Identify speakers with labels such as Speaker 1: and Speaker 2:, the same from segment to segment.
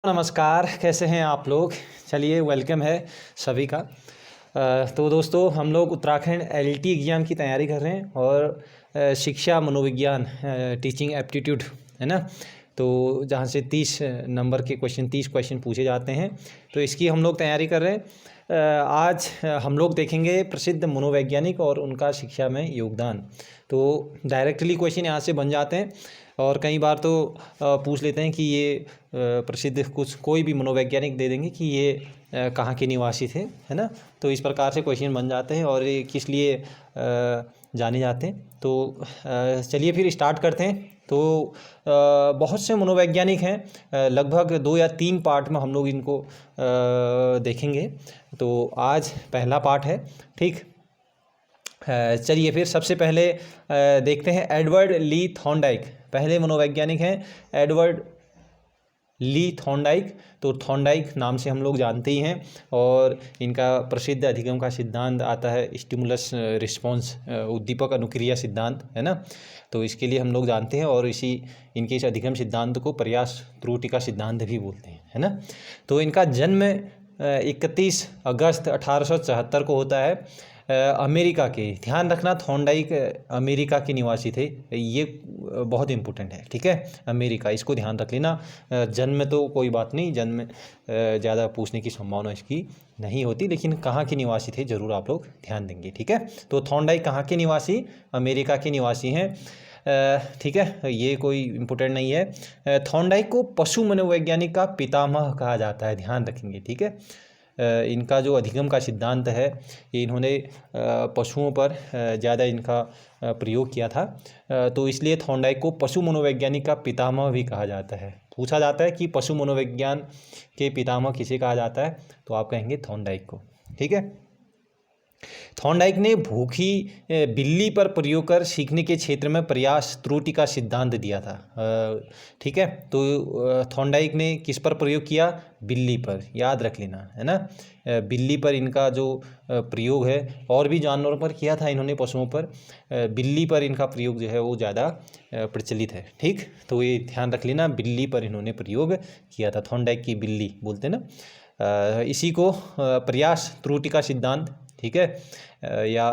Speaker 1: नमस्कार, कैसे हैं आप लोग। चलिए, वेलकम है सभी का। तो दोस्तों, हम लोग उत्तराखंड एलटी एग्ज़ाम की तैयारी कर रहे हैं और शिक्षा मनोविज्ञान टीचिंग एप्टीट्यूड है ना। तो जहाँ से 30 नंबर के क्वेश्चन 30 क्वेश्चन पूछे जाते हैं, तो इसकी हम लोग तैयारी कर रहे हैं। आज हम लोग देखेंगे प्रसिद्ध मनोवैज्ञानिक और उनका शिक्षा में योगदान। तो डायरेक्टली क्वेश्चन यहाँ से बन जाते हैं और कई बार तो पूछ लेते हैं कि ये प्रसिद्ध कोई भी मनोवैज्ञानिक दे देंगे कि ये कहाँ के निवासी थे, है ना। तो इस प्रकार से क्वेश्चन बन जाते हैं और ये किस लिए जाने जाते हैं। तो चलिए फिर स्टार्ट करते हैं। तो बहुत से मनोवैज्ञानिक हैं, लगभग 2 या 3 पार्ट में हम लोग इनको देखेंगे। तो आज पहला पार्ट है, ठीक। चलिए फिर सबसे पहले देखते हैं एडवर्ड ली थॉर्नडाइक। पहले मनोवैज्ञानिक हैं एडवर्ड ली थॉर्नडाइक। तो थॉर्नडाइक नाम से हम लोग जानते ही हैं और इनका प्रसिद्ध अधिगम का सिद्धांत आता है स्टिमुलस रिस्पॉन्स, उद्दीपक अनुक्रिया सिद्धांत, है ना। तो इसके लिए हम लोग जानते हैं और इनके इस अधिगम सिद्धांत को प्रयास त्रुटि का सिद्धांत भी बोलते हैं, है ना। तो इनका जन्म 31 अगस्त 1874 को होता है अमेरिका के। ध्यान रखना, थॉर्नडाइक अमेरिका के निवासी थे, ये बहुत इम्पोर्टेंट है, ठीक है। अमेरिका, इसको ध्यान रख लेना। जन्म तो कोई बात नहीं, जन्म ज़्यादा पूछने की संभावना इसकी नहीं होती, लेकिन कहाँ के निवासी थे ज़रूर आप लोग ध्यान देंगे, ठीक है। तो थॉर्नडाइक कहाँ के निवासी? अमेरिका के निवासी हैं, ठीक है। ये कोई इम्पोर्टेंट नहीं है। थॉर्नडाइक को पशु मनोवैज्ञानिक का पितामह कहा जाता है, ध्यान रखेंगे, ठीक है। इनका जो अधिगम का सिद्धांत है, ये इन्होंने पशुओं पर ज़्यादा इनका प्रयोग किया था। तो इसलिए थॉर्नडाइक को पशु मनोवैज्ञानिक का पितामह भी कहा जाता है। पूछा जाता है कि पशु मनोविज्ञान के पितामह किसे कहा जाता है, तो आप कहेंगे थॉर्नडाइक को, ठीक है। थॉर्नडाइक ने भूखी बिल्ली पर प्रयोग कर सीखने के क्षेत्र में प्रयास त्रुटि का सिद्धांत दिया था, ठीक है। तो थॉर्नडाइक ने किस पर प्रयोग किया? बिल्ली पर, याद रख लेना, है ना। बिल्ली पर इनका जो प्रयोग है, और भी जानवरों पर किया था इन्होंने, पशुओं पर, बिल्ली पर इनका प्रयोग जो है वो ज़्यादा प्रचलित है, ठीक। तो ये ध्यान रख लेना, बिल्ली पर इन्होंने प्रयोग किया था। थॉर्नडाइक की बिल्ली बोलते हैं ना। इसी को प्रयास त्रुटि का सिद्धांत, ठीक है, या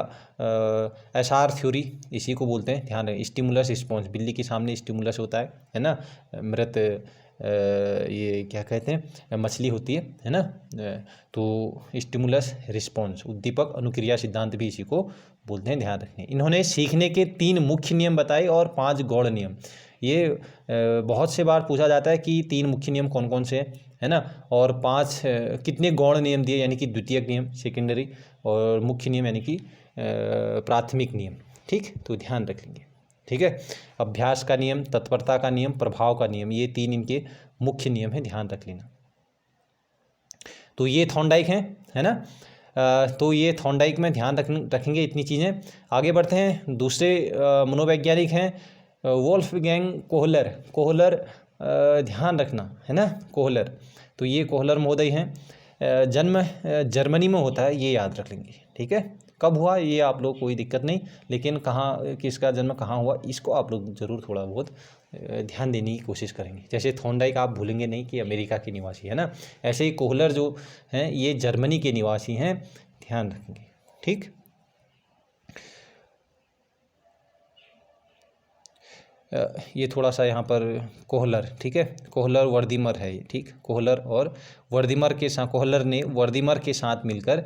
Speaker 1: एसआर थ्योरी इसी को बोलते हैं, ध्यान रखें। स्टिमुलस रिस्पॉन्स, बिल्ली के सामने स्टिमुलस होता है ना। मृत ये क्या कहते हैं, मछली होती है ना। तो स्टिमुलस रिस्पॉन्स, उद्दीपक अनुक्रिया सिद्धांत भी इसी को बोलते हैं, ध्यान रखें। इन्होंने सीखने के 3 मुख्य नियम बताए और 5 गौण नियम। ये बहुत से बार पूछा जाता है कि 3 मुख्य नियम कौन कौन से हैं, है ना, और 5 कितने गौण नियम दिए, यानी कि द्वितीयक नियम, सेकेंडरी, और मुख्य नियम यानी कि प्राथमिक नियम, ठीक। तो ध्यान रख लेंगे, ठीक है। अभ्यास का नियम, तत्परता का नियम, प्रभाव का नियम, ये 3 इनके मुख्य नियम हैं, ध्यान रख लेना। तो ये थॉर्नडाइक हैं, है ना। तो ये थॉर्नडाइक में ध्यान रखेंगे इतनी चीज़ें। आगे बढ़ते हैं। दूसरे मनोवैज्ञानिक हैं वोल्फगैंग कोहलर। कोहलर, ध्यान रखना, है ना, कोहलर। तो ये कोहलर महोदय हैं। जन्म जर्मनी में होता है, ये याद रख लेंगे, ठीक है। कब हुआ ये आप लोग, कोई दिक्कत नहीं, लेकिन कहाँ, किसका जन्म कहाँ हुआ, इसको आप लोग ज़रूर थोड़ा बहुत ध्यान देने की कोशिश करेंगे। जैसे थॉर्नडाइक आप भूलेंगे नहीं कि अमेरिका के निवासी है ना, ऐसे ही कोहलर जो हैं ये जर्मनी के निवासी हैं, ध्यान रखेंगे, ठीक। ये थोड़ा सा यहाँ पर कोहलर, ठीक है, कोहलर वर्दीमर है ये, ठीक। कोहलर और वर्दीमर के साथ, कोहलर ने वर्दीमर के साथ मिलकर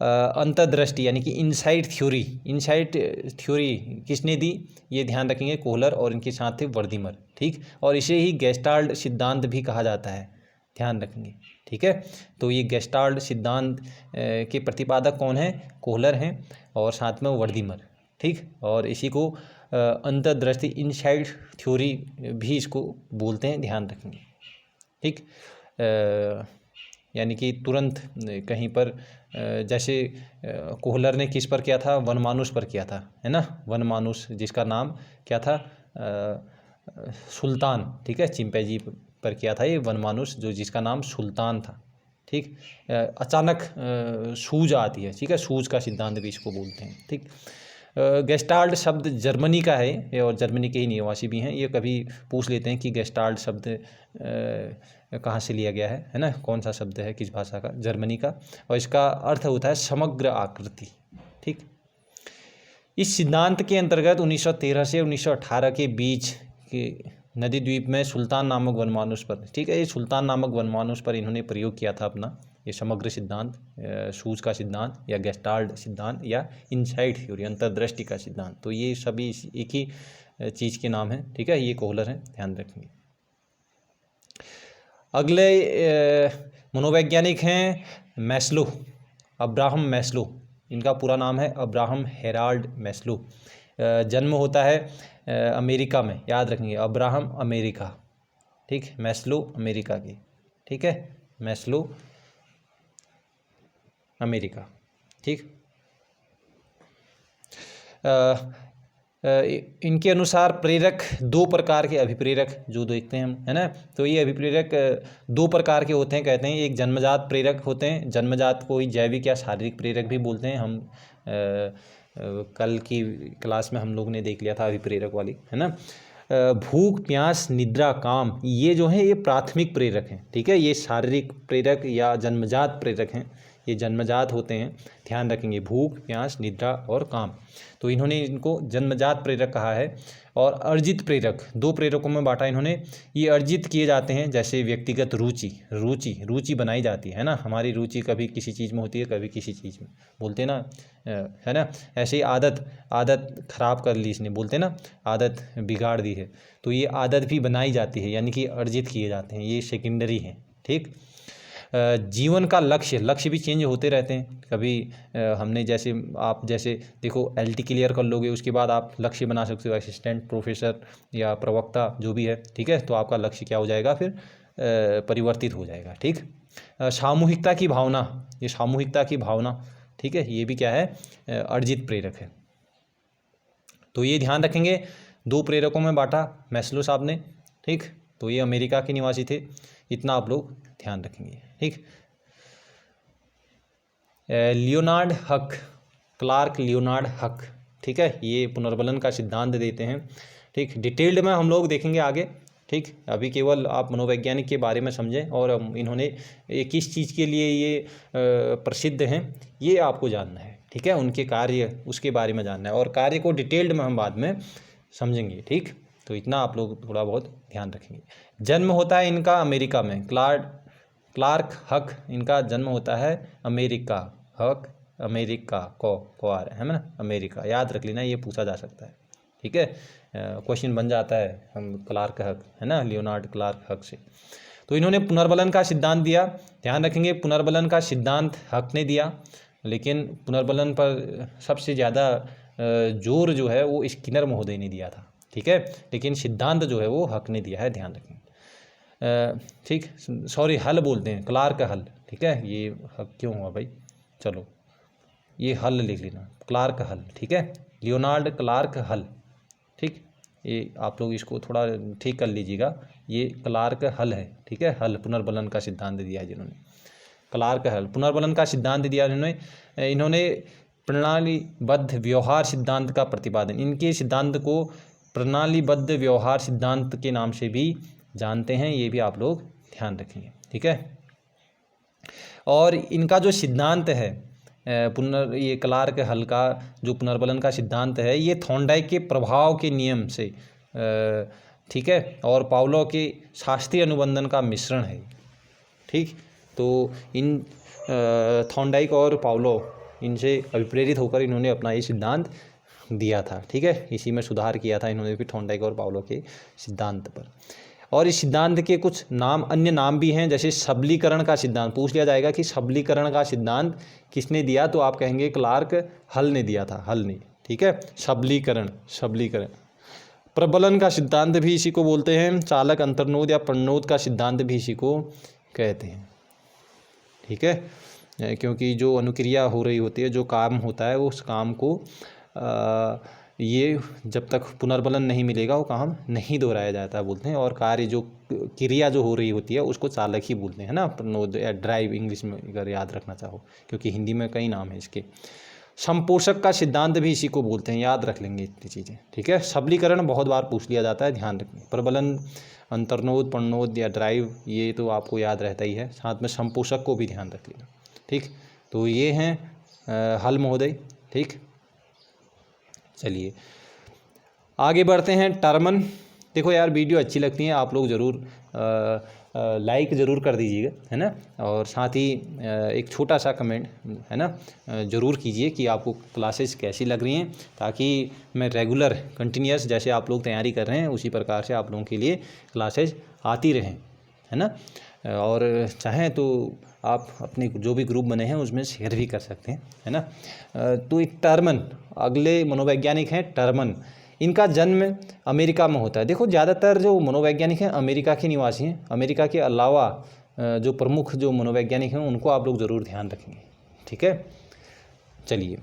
Speaker 1: अंतर्दृष्टि यानी कि इनसाइट थ्योरी किसने दी, ये ध्यान रखेंगे, कोहलर, और इनके साथ थे वर्दीमर, ठीक। और इसे ही गेस्टाल्ट सिद्धांत भी कहा जाता है, ध्यान रखेंगे, ठीक है। तो ये गेस्टाल्ट सिद्धांत के प्रतिपादक कौन है? कोहलर हैं और साथ में वर्दीमर, ठीक। और इसी को अंतर्दृष्टि इनसाइट थ्योरी भी इसको बोलते हैं, ध्यान रखेंगे, ठीक। यानी कि तुरंत कहीं पर, जैसे कोहलर ने किस पर किया था? वनमानुष पर किया था, है ना। वनमानुष जिसका नाम क्या था? सुल्तान, ठीक है, चिंपैंजी पर किया था ये वनमानुष, जो जिसका नाम सुल्तान था, ठीक। अचानक सूझ आती है, ठीक है, सूझ का सिद्धांत भी इसको बोलते हैं, ठीक। गेस्टाल्ट शब्द जर्मनी का है ये, और जर्मनी के ही निवासी भी हैं। ये कभी पूछ लेते हैं कि गेस्टाल्ट शब्द कहाँ से लिया गया है ना, कौन सा शब्द है, किस भाषा का, जर्मनी का, और इसका अर्थ होता है समग्र आकृति। ठीक, इस सिद्धांत के अंतर्गत 1913 से 1918 के बीच के नदी द्वीप में सुल्तान नामक वनमानुष पर, ठीक है, ये सुल्तान नामक वनमानुष पर इन्होंने प्रयोग किया था अपना ये समग्र सिद्धांत, सूज का सिद्धांत या गेस्टाल्ट सिद्धांत या इनसाइट थ्योरी, अंतर्दृष्टि का सिद्धांत। तो ये सभी एक ही चीज़ के नाम हैं। ठीक है, ये कोहलर हैं, ध्यान रखेंगे। अगले मनोवैज्ञानिक हैं मैस्लो, अब्राहम मैस्लो। इनका पूरा नाम है अब्राहम हेराल्ड मैस्लो। जन्म होता है अमेरिका में, याद रखेंगे, अब्राहम अमेरिका। ठीक, मैस्लो अमेरिका की। ठीक है, मैस्लो अमेरिका। ठीक, इनके अनुसार प्रेरक दो प्रकार के अभिप्रेरक जो देखते हैं हम, है ना, तो ये अभिप्रेरक दो प्रकार के होते हैं, कहते हैं। एक जन्मजात प्रेरक होते हैं, जन्मजात को ही जैविक या शारीरिक प्रेरक भी बोलते हैं। हम कल की क्लास में हम लोग ने देख लिया था अभिप्रेरक वाली, है ना। भूख, प्यास, निद्रा, काम, ये जो हैं ये प्राथमिक प्रेरक हैं। ठीक है, ये शारीरिक प्रेरक या जन्मजात प्रेरक हैं, ये जन्मजात होते हैं, ध्यान रखेंगे। भूख, प्यास, निद्रा और काम, तो इन्होंने इनको जन्मजात प्रेरक कहा है। और अर्जित प्रेरक दो प्रेरकों में बांटा इन्होंने। ये अर्जित किए जाते हैं, जैसे व्यक्तिगत रुचि बनाई जाती है ना, हमारी रुचि कभी किसी चीज़ में होती है, कभी किसी चीज़ में, बोलते ना, है ना। ऐसे ही आदत खराब कर ली इसने, बोलते ना, आदत बिगाड़ दी है, तो ये आदत भी बनाई जाती है, यानी कि अर्जित किए जाते हैं, ये सेकेंडरी हैं। ठीक, जीवन का लक्ष्य भी चेंज होते रहते हैं। कभी हमने जैसे आप जैसे देखो LT क्लियर कर लोगे, उसके बाद आप लक्ष्य बना सकते हो, असिस्टेंट प्रोफेसर या प्रवक्ता जो भी है। ठीक है, तो आपका लक्ष्य क्या हो जाएगा, फिर परिवर्तित हो जाएगा। ठीक, सामूहिकता की भावना, ये सामूहिकता की भावना, ठीक है, ये भी क्या है, अर्जित प्रेरक है। तो ये ध्यान रखेंगे, दो प्रेरकों में बांटा मैस्लो साहब ने। ठीक, तो ये अमेरिका के निवासी थे, इतना आप लोग ध्यान रखेंगे। ठीक, लियोनार्ड हक, क्लार्क लियोनार्ड हक, ठीक है, ये पुनर्बलन का सिद्धांत देते हैं। ठीक, डिटेल्ड में हम लोग देखेंगे आगे। ठीक, अभी केवल आप मनोवैज्ञानिक के बारे में समझें, और इन्होंने किस चीज़ के लिए ये प्रसिद्ध हैं ये आपको जानना है। ठीक है, उनके कार्य उसके बारे में जानना है, और कार्य को डिटेल्ड में हम बाद में समझेंगे। ठीक, तो इतना आप लोग थोड़ा बहुत ध्यान रखेंगे। जन्म होता है इनका अमेरिका में, क्लार्क हक, इनका जन्म होता है अमेरिका, हक अमेरिका को आ रहा है ना, अमेरिका, याद रख लेना, ये पूछा जा सकता है। ठीक है, क्वेश्चन बन जाता है, हम क्लार्क हक, है ना, लियोनार्ड क्लार्क हक से। तो इन्होंने पुनर्बलन का सिद्धांत दिया, ध्यान रखेंगे, पुनर्बलन का सिद्धांत हक ने दिया, लेकिन पुनर्बलन पर सबसे ज़्यादा जोर जो है वो स्किनर महोदय ने दिया था। ठीक है, लेकिन सिद्धांत जो है वो हक ने दिया है, ध्यान रखें। ठीक, सॉरी, हल बोलते हैं, क्लार्क हल। ठीक है, ये हक क्यों हुआ भाई, चलो ये हल लिख लेना, क्लार्क हल। ठीक है, लियोनार्ड क्लार्क हल। ठीक, ये आप लोग इसको थोड़ा ठीक कर लीजिएगा, ये क्लार्क हल है। ठीक है, हल पुनर्बलन का सिद्धांत दिया है जिन्होंने, क्लार्क हल पुनर्बलन का सिद्धांत दिया इन्होंने प्रणालीबद्ध व्यवहार सिद्धांत का प्रतिपादन, इनके सिद्धांत को प्रणालीबद्ध व्यवहार सिद्धांत के नाम से भी जानते हैं, ये भी आप लोग ध्यान रखेंगे। ठीक है, और इनका जो सिद्धांत है ये क्लार्क हल का जो पुनर्बलन का सिद्धांत है, ये थॉर्नडाइक के प्रभाव के नियम से, ठीक है, और पावलो के शास्त्रीय अनुबंधन का मिश्रण है। ठीक, तो इन थॉर्नडाइक और पावलो, इनसे अभिप्रेरित होकर इन्होंने अपना ये सिद्धांत दिया था। ठीक है, इसी में सुधार किया था इन्होंने भी थॉर्नडाइक और पावलो के सिद्धांत पर। और इस सिद्धांत के कुछ नाम, अन्य नाम भी हैं, जैसे सबलीकरण का सिद्धांत। पूछ लिया जाएगा कि सबलीकरण का सिद्धांत किसने दिया, तो आप कहेंगे क्लार्क हल ने दिया था, हल ने। ठीक है, सबलीकरण। प्रबलन का सिद्धांत भी इसी को बोलते हैं, चालक अंतर्नोद या प्रणोद का सिद्धांत भी इसी को कहते हैं। ठीक है, क्योंकि जो अनुक्रिया हो रही होती है, जो काम होता है, उस काम को ये जब तक पुनर्बलन नहीं मिलेगा वो काम नहीं दोहराया जाता बोलते हैं, और कार्य जो क्रिया जो हो रही होती है उसको चालक ही बोलते हैं ना, प्रणोद या ड्राइव इंग्लिश में अगर याद रखना चाहो, क्योंकि हिंदी में कई नाम है इसके। संपोषक का सिद्धांत भी इसी को बोलते हैं, याद रख लेंगे इतनी चीज़ें, ठीक है। सबलीकरण बहुत बार पूछ लिया जाता है, ध्यान रखें। प्रबलन, अंतर्नोद, प्रणोद या ड्राइव, ये तो आपको याद रहता ही है। साथ में संपोषक को भी ध्यान रख लेना, ठीक। तो ये हैं हल महोदय, ठीक। चलिए आगे बढ़ते हैं। टर्मन, देखो यार वीडियो अच्छी लगती है आप लोग ज़रूर लाइक ज़रूर कर दीजिएगा, है ना। और साथ ही एक छोटा सा कमेंट, है ना, ज़रूर कीजिए कि आपको क्लासेस कैसी लग रही हैं, ताकि मैं रेगुलर कंटिन्यूस जैसे आप लोग तैयारी कर रहे हैं उसी प्रकार से आप लोगों के लिए क्लासेस आती रहें, है ना। और चाहें तो आप अपने जो भी ग्रुप बने हैं उसमें शेयर भी कर सकते हैं, है ना। तो एक टर्मन, अगले मनोवैज्ञानिक हैं टर्मन। इनका जन्म अमेरिका में होता है। देखो ज़्यादातर जो मनोवैज्ञानिक हैं अमेरिका के निवासी हैं। अमेरिका के अलावा जो प्रमुख जो मनोवैज्ञानिक हैं उनको आप लोग ज़रूर ध्यान रखेंगे, ठीक है। चलिए,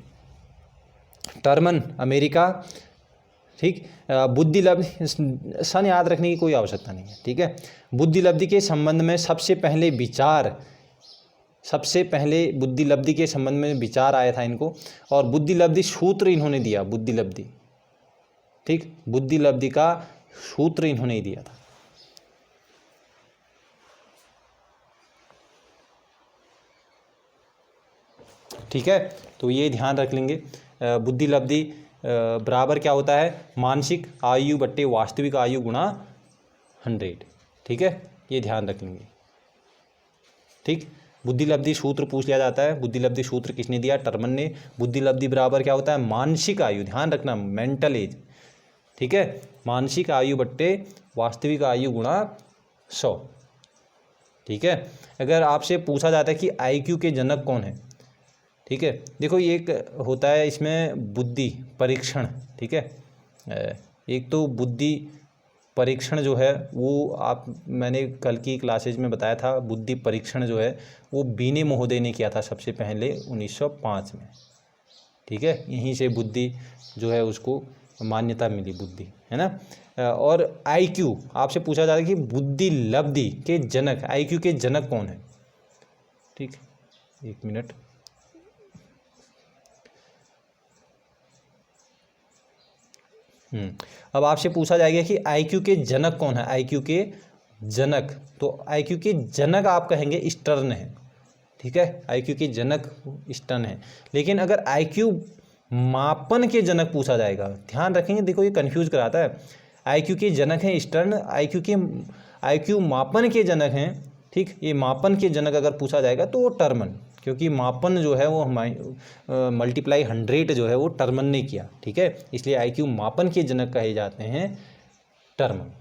Speaker 1: टर्मन अमेरिका, ठीक। बुद्धि लब्धि, सन याद रखने की कोई आवश्यकता नहीं है, ठीक है। बुद्धि लब्धि के संबंध में सबसे पहले बुद्धि लब्धि के संबंध में विचार आया था इनको, और बुद्धि लब्धि सूत्र इन्होंने दिया, बुद्धि लब्धि, ठीक। बुद्धि लब्धि का सूत्र इन्होंने ही दिया था, ठीक है। तो ये ध्यान रख लेंगे। बुद्धि लब्धि बराबर क्या होता है, मानसिक आयु बट्टे वास्तविक आयु गुणा 100, ठीक है। ये ध्यान रख लेंगे, ठीक। बुद्धि लब्धि सूत्र पूछ लिया जाता है। बुद्धि लब्धि सूत्र किसने दिया, टर्मन ने। बुद्धि लब्धि बराबर क्या होता है, मानसिक आयु, ध्यान रखना, मेंटल एज, ठीक है। मानसिक आयु बट्टे वास्तविक आयु गुणा 100, ठीक है। अगर आपसे पूछा जाता है कि आईक्यू के जनक कौन है, ठीक है। देखो ये एक होता है इसमें बुद्धि परीक्षण, ठीक है। एक तो बुद्धि परीक्षण जो है वो मैंने कल की क्लासेज में बताया था। बुद्धि परीक्षण जो है वो बीने महोदय ने किया था सबसे पहले 1905 में, ठीक है। यहीं से बुद्धि जो है उसको मान्यता मिली, बुद्धि, है ना। और आईक्यू आपसे पूछा जाता है कि बुद्धि लब्धि के जनक, आईक्यू के जनक कौन है, ठीक। एक मिनट, अब आपसे पूछा जाएगा कि आईक्यू के जनक कौन है। आईक्यू के जनक, तो आईक्यू के जनक आप कहेंगे स्टर्न है, ठीक है। आईक्यू के जनक स्टर्न है। लेकिन अगर आईक्यू मापन के जनक पूछा जाएगा, ध्यान रखेंगे, देखो ये कंफ्यूज कराता है। आईक्यू के जनक हैं स्टर्न, आईक्यू मापन के जनक हैं, ठीक। ये मापन के जनक अगर पूछा जाएगा तो वो टर्मन, क्योंकि मापन जो है वो मल्टीप्लाई 100 जो है वो टर्मन ने किया, ठीक है। इसलिए आईक्यू मापन के जनक कहे जाते हैं टर्मन,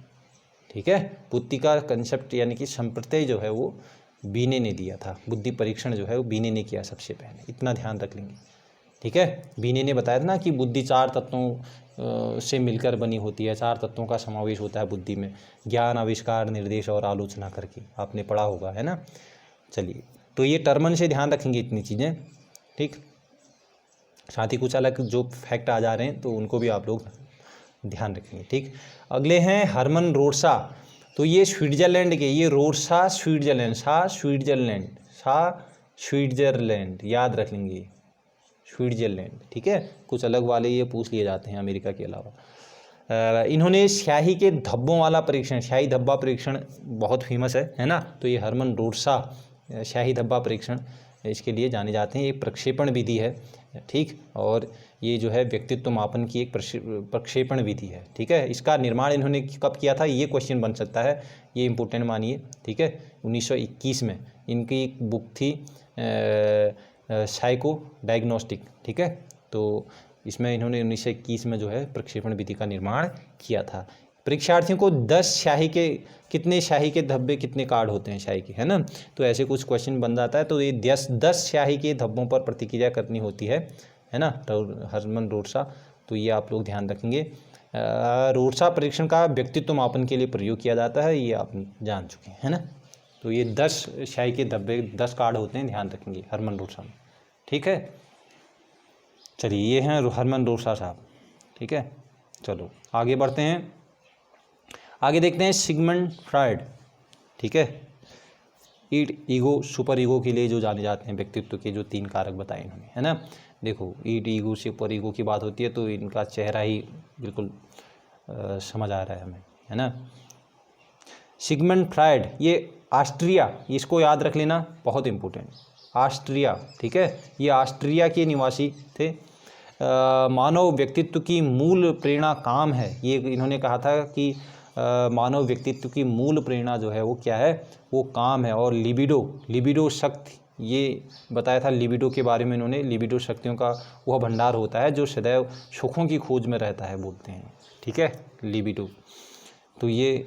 Speaker 1: ठीक है। बुद्धि का कंसेप्ट यानी कि संप्रत्यय जो है वो बीने ने दिया था। बुद्धि परीक्षण जो है वो बीने ने किया सबसे पहले, इतना ध्यान रख लेंगे, ठीक है। बीने ने बताया था ना कि बुद्धि 4 तत्वों से मिलकर बनी होती है, 4 तत्वों का समावेश होता है बुद्धि में, ज्ञान, आविष्कार, निर्देश और आलोचना करके, आपने पढ़ा होगा, है ना। चलिए, तो ये टर्मन से ध्यान रखेंगे इतनी चीज़ें, ठीक। साथ ही कुछ अलग जो फैक्ट आ जा रहे हैं तो उनको भी आप लोग ध्यान रखेंगे, ठीक। अगले हैं हरमन रोड्सा। तो ये स्विट्जरलैंड के, ये रोड्सा स्विट्जरलैंड, स्विट्जरलैंड याद रख लेंगे, स्विट्जरलैंड, ठीक है। कुछ अलग वाले ये पूछ लिए जाते हैं अमेरिका के अलावा। इन्होंने स्याही के धब्बों वाला परीक्षण, स्याही धब्बा परीक्षण बहुत फेमस है ना। तो ये हरमन रोड्सा स्याही धब्बा परीक्षण इसके लिए जाने जाते हैं। एक प्रक्षेपण विधि है, ठीक। और ये जो है व्यक्तित्व मापन की एक प्रक्षेपण विधि है, ठीक है। इसका निर्माण इन्होंने कब किया था, ये क्वेश्चन बन सकता है, ये इंपॉर्टेंट मानिए, ठीक है। 1921 में इनकी एक बुक थी साइको डायग्नोस्टिक, ठीक है। तो इसमें इन्होंने 1921 में जो है प्रक्षेपण विधि का निर्माण किया था। परीक्षार्थियों को 10 स्याही के, कितने स्याही के धब्बे, कितने कार्ड होते हैं स्याही के, है ना। तो ऐसे कुछ क्वेश्चन बन जाता है। तो ये 10 स्याही के धब्बों पर प्रतिक्रिया करनी होती है ना। तो हरमन रोड्सा, तो ये आप लोग ध्यान रखेंगे। रोड्सा परीक्षण का व्यक्तित्व मापन के लिए प्रयोग किया जाता है, ये आप जान चुके हैं, है ना। तो ये 10 स्याही के धब्बे, 10 कार्ड होते हैं, ध्यान रखेंगे हरमन रोड्सा में, ठीक है। चलिए, ये हैं हरमन रोड्सा साहब, ठीक है। चलो आगे बढ़ते हैं, आगे देखते हैं सिगमंड फ्रायड, ठीक है। ईट, ईगो, सुपर ईगो के लिए जो जाने जाते हैं, व्यक्तित्व के जो 3 कारक बताए इन्होंने, है ना। देखो ईट, ईगो, सुपर ईगो की बात होती है तो इनका चेहरा ही बिल्कुल समझ आ रहा है हमें, है ना। सिगमंड फ्रायड, ये ऑस्ट्रिया, इसको याद रख लेना, बहुत इंपॉर्टेंट, ऑस्ट्रिया, ठीक है, ये ऑस्ट्रिया के निवासी थे। मानव व्यक्तित्व की मूल प्रेरणा काम है, ये इन्होंने कहा था कि मानव व्यक्तित्व की मूल प्रेरणा जो है वो क्या है, वो काम है। और लिबिडो शक्ति, ये बताया था लिबिडो के बारे में इन्होंने, लिबिडो शक्तियों का वह भंडार होता है जो सदैव सुखों की खोज में रहता है, बोलते हैं, ठीक है, लिबिडो। तो ये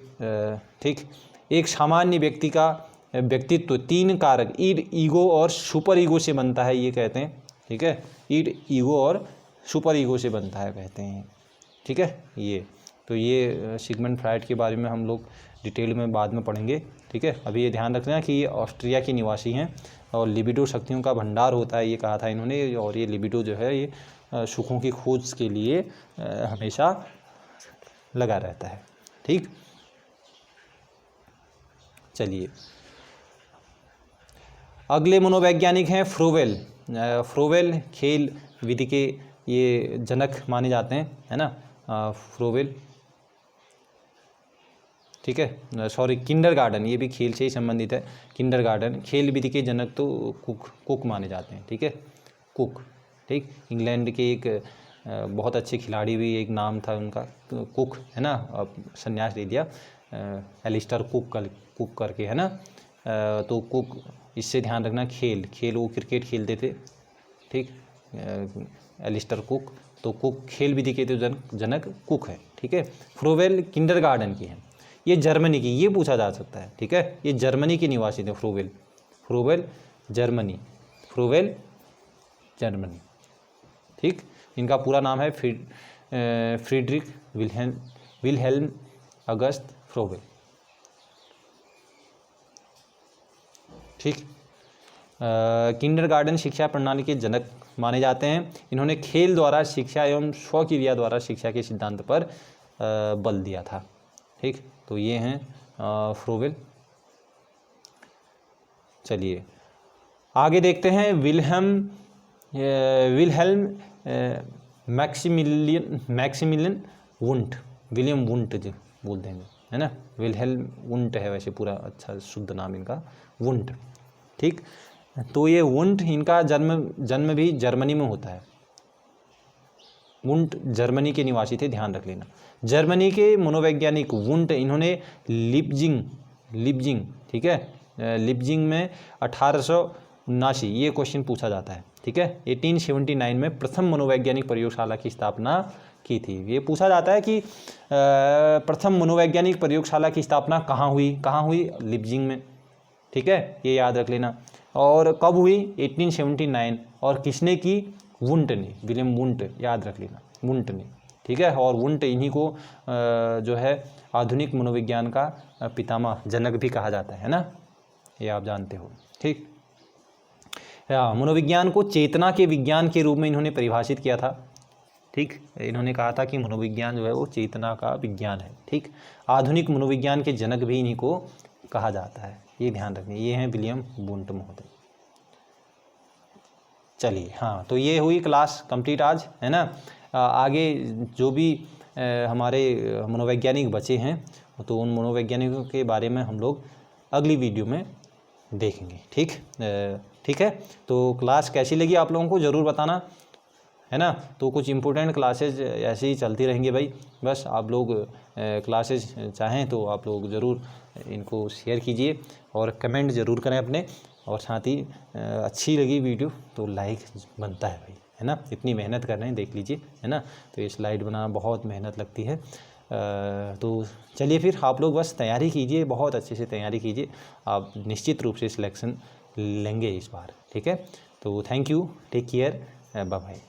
Speaker 1: ठीक, एक सामान्य व्यक्ति का व्यक्तित्व 3 कारक ईड, ईगो और सुपर ईगो से बनता है, ये कहते हैं, ठीक है, ईड, ईगो और सुपर ईगो से बनता है कहते हैं, ठीक है। ये तो ये सिगमंड फ्रायड के बारे में हम लोग डिटेल में बाद में पढ़ेंगे, ठीक है। अभी ये ध्यान रखना कि ये ऑस्ट्रिया के निवासी हैं और लिबिडो शक्तियों का भंडार होता है, ये कहा था इन्होंने। और ये लिबिडो जो है ये सुखों की खोज के लिए हमेशा लगा रहता है, ठीक। चलिए अगले मनोवैज्ञानिक हैं फ्रोवेल। फ्रोवेल खेल विधि के ये जनक माने जाते हैं, है ना, फ्रोवेल, ठीक है। सॉरी, किंडरगार्टन, ये भी खेल से ही संबंधित है। किंडरगार्टन खेल विधि के जनक तो कुक माने जाते हैं, ठीक है, कुक, ठीक। इंग्लैंड के एक बहुत अच्छे खिलाड़ी भी एक नाम था उनका, कुक, है ना, अब संन्यास ले लिया, एलिस्टर कुक करके, है ना। तो कुक, इससे ध्यान रखना, खेल वो क्रिकेट खेलते थे, ठीक, एलिस्टर कुक। तो कुक खेल विधि के तो जनक कुक है, ठीक है। फ्रोवेल किंडरगार्टन की है, ये जर्मनी की, ये पूछा जा सकता है, ठीक है, ये जर्मनी के निवासी थे फ्रोवेल जर्मनी, फ्रोवेल जर्मनी, ठीक। इनका पूरा नाम है फ्रीडरिक विल्हेल्म अगस्त फ्रोवेल, ठीक। किंडरगार्टन शिक्षा प्रणाली के जनक माने जाते हैं। इन्होंने खेल द्वारा शिक्षा एवं स्वक्रिया द्वारा शिक्षा के सिद्धांत पर बल दिया था, ठीक। तो ये हैं फ्रोवेल। चलिए आगे देखते हैं Wilhelm Maximilian Wundt, William Wundt जो बोल देंगे, है ना, विल्हेल्म वुंट है वैसे पूरा अच्छा शुद्ध नाम इनका, वुंट, ठीक। तो ये वुंट, इनका जन्म भी जर्मनी में होता है। वुंट जर्मनी के निवासी थे, ध्यान रख लेना। जर्मनी के मनोवैज्ञानिक वुंट, इन्होंने लिप्जिंग, ठीक है, लिप्जिंग में 1879, ये क्वेश्चन पूछा जाता है, ठीक है, 1879 में प्रथम मनोवैज्ञानिक प्रयोगशाला की स्थापना की थी। ये पूछा जाता है कि प्रथम मनोवैज्ञानिक प्रयोगशाला की स्थापना कहाँ हुई, लिप्जिंग में, ठीक है, ये याद रख लेना। और कब हुई, 1879, और किसने की, वुंट ने, विलियम वुंट, याद रख लेना, वुंट ने, ठीक है। और वुंट इन्हीं को जो है आधुनिक मनोविज्ञान का पितामह, जनक भी कहा जाता है ना, ये आप जानते हो, ठीक। मनोविज्ञान को चेतना के विज्ञान के रूप में इन्होंने परिभाषित किया था, ठीक। इन्होंने कहा था कि मनोविज्ञान जो है वो चेतना का विज्ञान है, ठीक। आधुनिक मनोविज्ञान के जनक भी इन्हीं को कहा जाता है, ये ध्यान रखिए। ये हैं विलियम वुंट महोदय। चलिए, हाँ, तो ये हुई क्लास कंप्लीट आज, है ना। आगे जो भी हमारे मनोवैज्ञानिक बचे हैं तो उन मनोवैज्ञानिकों के बारे में हम लोग अगली वीडियो में देखेंगे, ठीक है। तो क्लास कैसी लगी आप लोगों को ज़रूर बताना, है ना। तो कुछ इम्पोर्टेंट क्लासेज ऐसे ही चलती रहेंगी भाई, बस आप लोग क्लासेज चाहें तो आप लोग ज़रूर इनको शेयर कीजिए और कमेंट ज़रूर करें अपने, और साथ ही अच्छी लगी वीडियो तो लाइक बनता है भाई, है ना। इतनी मेहनत कर रहे हैं, देख लीजिए, है ना। तो ये स्लाइड बनाना बहुत मेहनत लगती है। तो चलिए फिर आप लोग बस तैयारी कीजिए, बहुत अच्छे से तैयारी कीजिए, आप निश्चित रूप से सिलेक्शन लेंगे इस बार, ठीक है। तो thank you, take care, bye bye.